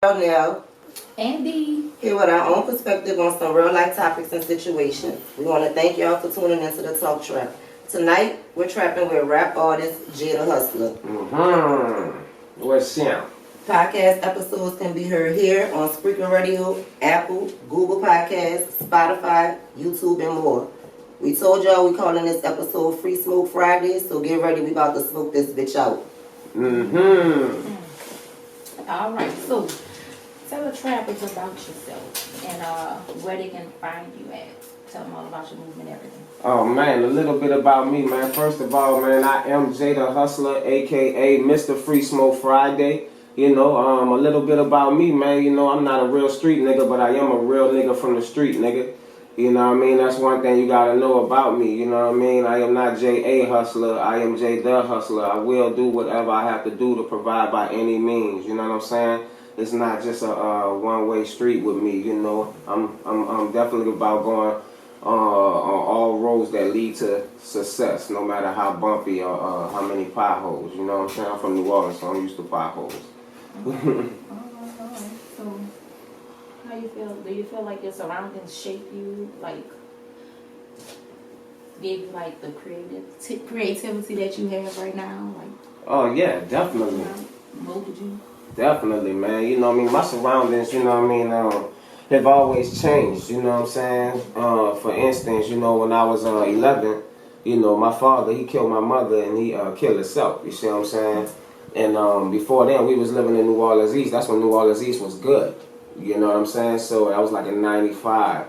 Nell And Dee. here with our own perspective on some real life topics and situations. We want to thank y'all for tuning into the Talk Trap. Tonight, we're trapping with rap artist Jada Hustler. What's him? Podcast episodes can be heard here on Spreaker Radio, Apple, Google Podcasts, Spotify, YouTube, and more. We told y'all we calling this episode Free Smoke Friday, so get ready, we about to smoke this bitch out. All right, so tell the trappers about yourself and where they can find you at. Tell them all about your movement and everything. Oh man, a little bit about me, man. First of all, man, I am Jada Hustler, aka Mr. Free Smoke Friday. You know, a little bit about me, man. You know, I'm not a real street nigga, but I am a real nigga from the street, nigga. You know what I mean? That's one thing you gotta know about me. You know what I mean? I am not J.A. Hustler. I am J. The Hustler. I will do whatever I have to do to provide by any means. You know what I'm saying? It's not just a one-way street with me. You know, I'm definitely about going on all roads that lead to success, no matter how bumpy or how many potholes. You know what I'm saying? I'm from New Orleans, so I'm used to potholes. All right. So, how you feel? Do you feel like your surroundings shape you? Like, give you like the creativity that you have right now? Like, Oh yeah, definitely. molded you? Definitely, man. You know what I mean? My surroundings, you know what I mean, have always changed, you know what I'm saying? For instance, you know, when I was 11, you know, my father, he killed my mother and he killed himself, you see what I'm saying? And before then, we was living in New Orleans East. That's when New Orleans East was good, you know what I'm saying? So I was like in 95.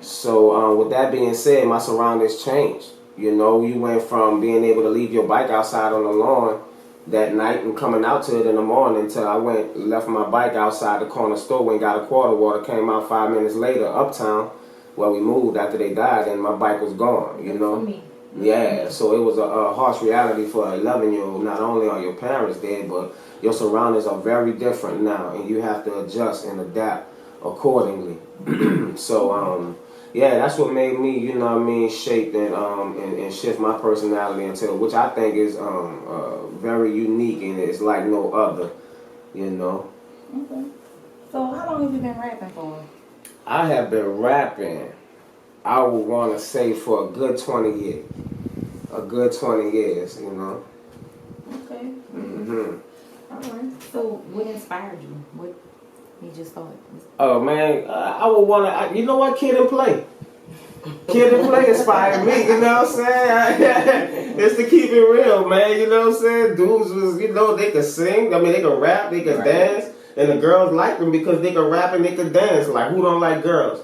So with that being said, my surroundings changed. You know, you went from being able to leave your bike outside on the lawn that night and coming out to it in the morning until I left my bike outside the corner store, went got a quarter water, came out 5 minutes later, uptown, where we moved after they died, and my bike was gone, you know? Yeah, so it was a harsh reality for an 11-year-old. Not only are your parents dead, but your surroundings are very different now, and you have to adjust and adapt accordingly. So, yeah, that's what made me, you know what I mean, shape and shift my personality until, which I think is very unique and it's like no other, you know. Okay. So how long have you been rapping for? I have been rapping, I would want to say for a good 20 years. A good 20 years, you know. Okay. All right. So what inspired you? What you just thought? Oh man, I would want to, you know what, Kid and Play. Kid and Play inspired me, you know what I'm saying? It's to keep it real, man, you know what I'm saying? Dudes was, you know, they could sing, I mean, they could rap, they could dance, and the girls liked them because they could rap and they could dance. Like, who don't like girls?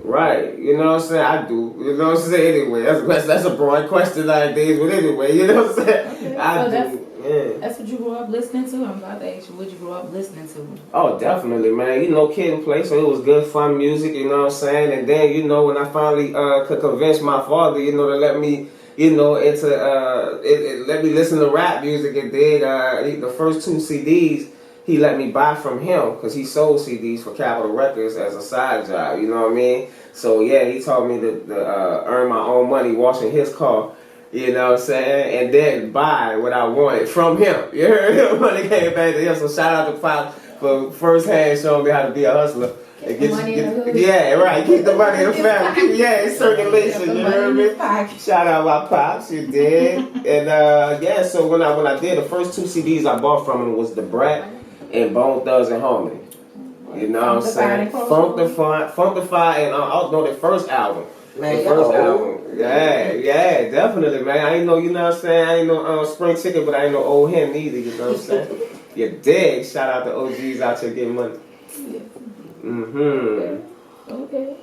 Right, you know what I'm saying? I do, you know what I'm saying? Anyway, that's a broad question nowadays, but anyway, you know what I'm saying? Okay. I So do. Yeah. That's what you grew up listening to? I'm about to ask you what you grew up listening to. Oh, definitely, man. You know, Kid and Play, so it was good, fun music, you know what I'm saying? And then, you know, when I finally could convince my father, you know, to let me, you know, let me listen to rap music and did the first 2 CDs he let me buy from him because he sold CDs for Capitol Records as a side job, you know what I mean? So, yeah, he taught me to earn my own money washing his car. You know what I'm saying? And then buy what I wanted from him. You heard him when it came back to him. So shout out to Pop for first hand showing me how to be a hustler. Keep the money in the hood. Yeah, right. Keep the money in the family. Yeah, it's circulation. You heard me? Shout out my pops. You did. And yeah, so when I did, the first 2 CDs I bought from him was The Brat and Bone Thugs and Harmony. You know what I'm saying? Funkify and no, the first album. Man, the first album. Yeah, definitely, man. I ain't know, you know what I'm saying? I ain't no spring chicken, but I ain't no old hen either, you know what I'm saying? You dig. Shout out to OGs out here getting money. Okay.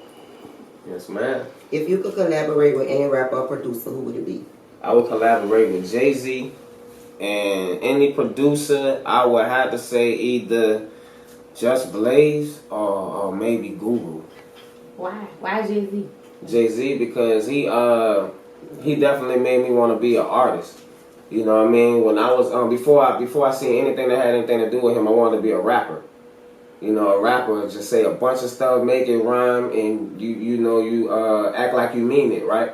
Yes, man. If you could collaborate with any rapper or producer, who would it be? I would collaborate with Jay-Z and any producer. I would have to say either Just Blaze or maybe Google. Why? Why Jay-Z? Jay-Z because he definitely made me want to be an artist. You know what I mean? When I was before I seen anything that had anything to do with him, I wanted to be a rapper. You know, a rapper just say a bunch of stuff, make it rhyme, and you act like you mean it, right?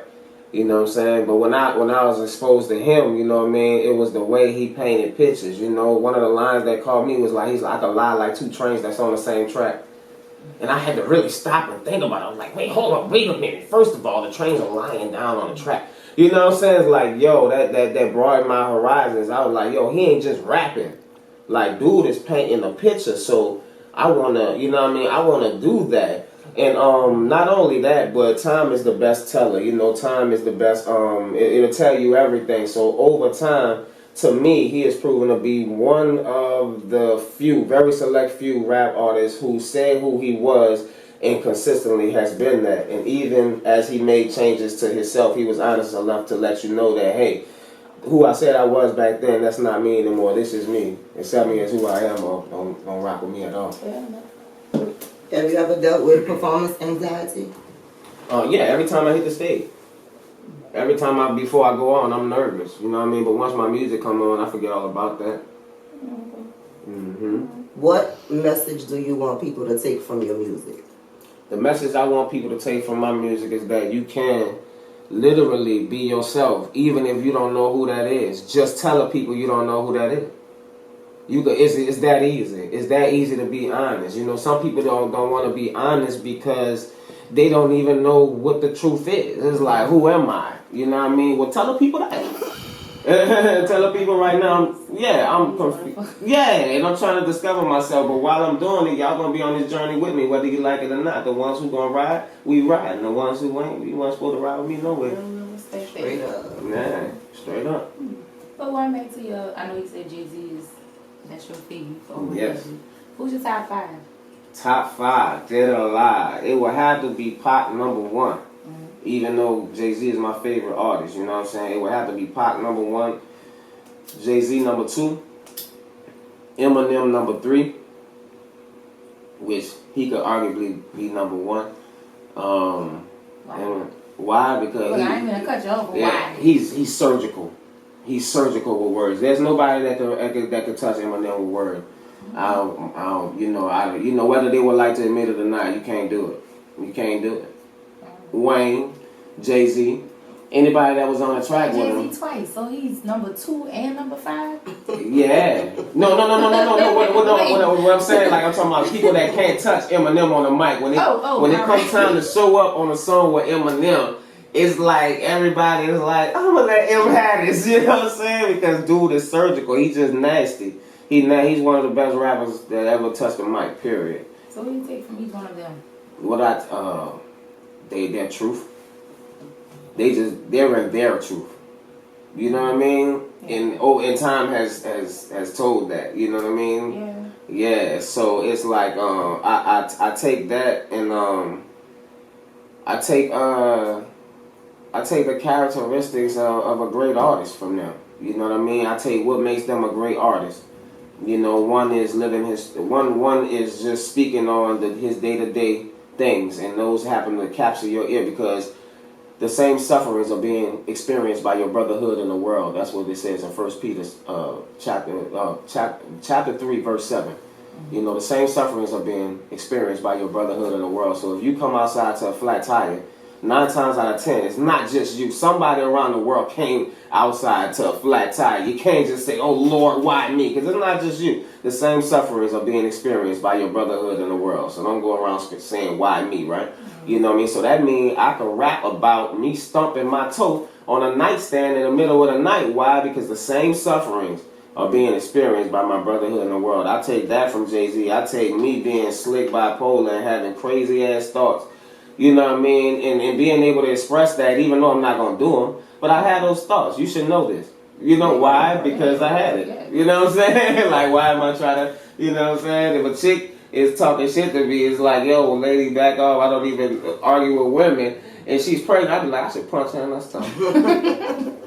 You know what I'm saying? But when I was exposed to him, you know what I mean, it was the way he painted pictures. You know, one of the lines that caught me was like, he's like, I could lie like two trains that's on the same track. And I had to really stop and think about it. I was like, wait, hold on, wait a minute. First of all, the trains are lying down on the track. You know what I'm saying? It's like, yo, that broadened my horizons. I was like, yo, he ain't just rapping. Like, dude is painting a picture. So I wanna, you know what I mean? I wanna do that. And not only that, but time is the best teller. You know, time is the best. It'll tell you everything. So over time, to me, he has proven to be one of the few, very select few rap artists who said who he was and consistently has been that. And even as he made changes to himself, he was honest enough to let you know that, hey, who I said I was back then, that's not me anymore. This is me. Accept me as who I am, or don't rock with me at all. Have you ever dealt with performance anxiety? Yeah, every time I hit the stage. Every time before I go on, I'm nervous. You know what I mean? But once my music come on, I forget all about that. What message do you want people to take from your music? The message I want people to take from my music is that you can literally be yourself, even if you don't know who that is. Just tell the people you don't know who that is. It's that easy. It's that easy to be honest. You know, some people don't want to be honest because they don't even know what the truth is. It's like, who am I? You know what I mean? Well, tell the people that. Tell the people right now, I'm confused. Yeah, and I'm trying to discover myself. But while I'm doing it, y'all going to be on this journey with me, whether you like it or not. The ones who going to ride, we ride. And the ones who ain't, you weren't supposed to ride with me nowhere. Straight up. Yeah, straight up. But going back to your, I know you said Jay-Z is, that's your favorite. Yes. Who's your top 5? Top 5, dead or alive. It would have to be Pac number 1. Even though Jay-Z is my favorite artist, you know what I'm saying? It would have to be Pac number 1, Jay-Z number 2, Eminem number 3, which he could arguably be number 1. And why? Because I ain't gonna cut you off. yeah, Why? he's surgical. He's surgical with words. There's nobody that could touch Eminem with words. You know, whether they would like to admit it or not, you can't do it. You can't do it. Wayne, Jay-Z, anybody that was on the track with him. Jay-Z twice, so he's number 2 and number 5. Yeah. No. What I'm saying, like I'm talking about people that can't touch Eminem on the mic. When it comes time to show up on a song with Eminem, it's like everybody is like, I'm gonna let him have this. You know what I'm saying? Because dude is surgical. He's just nasty. He's one of the best rappers that ever touched the mic. Period. So what do you take from each one of them? Their truth. They're in their truth. You know what I mean? And time has told that. You know what I mean? Yeah. Yeah. So it's like I take that and I take the characteristics of a great artist from them. You know what I mean? I take what makes them a great artist. You know, one is living one is just speaking on his day-to-day things, and those happen to capture your ear because the same sufferings are being experienced by your brotherhood in the world. That's what it says in 1 Peter chapter 3, verse 7. You know, the same sufferings are being experienced by your brotherhood in the world. So if you come outside to a flat tire, 9 times out of 10, it's not just you. Somebody around the world came outside to a flat tire. You can't just say, oh Lord, why me? Because it's not just you. The same sufferings are being experienced by your brotherhood in the world. So don't go around saying, why me, right? You know what I mean? So that means I can rap about me stumping my toe on a nightstand in the middle of the night. Why? Because the same sufferings are being experienced by my brotherhood in the world. I take that from Jay-Z. I take me being slick bipolar and having crazy ass thoughts. You know what I mean? And being able to express that even though I'm not going to do them. But I had those thoughts. You should know this. You know why? Because I had it. You know what I'm saying? Like, why am I trying to, you know what I'm saying? If a chick is talking shit to me, it's like, yo, lady, back off. I don't even argue with women. And she's pregnant. I'd be like, I should punch her in her stomach.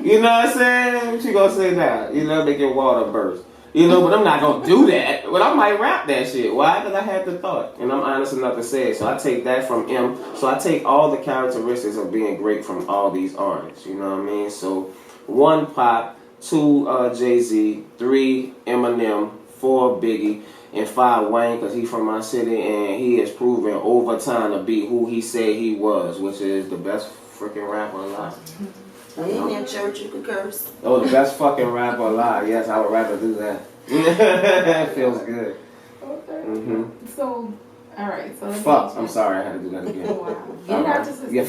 You know what I'm saying? What you going to say now? You know, make your water burst. You know, but I'm not going to do that. But I might rap that shit. Why? Because I had the thought. And I'm honest enough to say it. So I take that from him. So I take all the characteristics of being great from all these artists. You know what I mean? So 1, Pop. 2, Jay-Z. 3, Eminem. 4, Biggie. And 5, Wayne, because he's from my city. And he has proven over time to be who he said he was, which is the best freaking rapper alive. You ain't in church, you could curse. Oh, the best fucking rapper alive. Yes, I would rather do that. It feels good. Okay. So, all right. So Fuck. I'm sorry, I had to do that again. wow. Get it out your system. Yeah,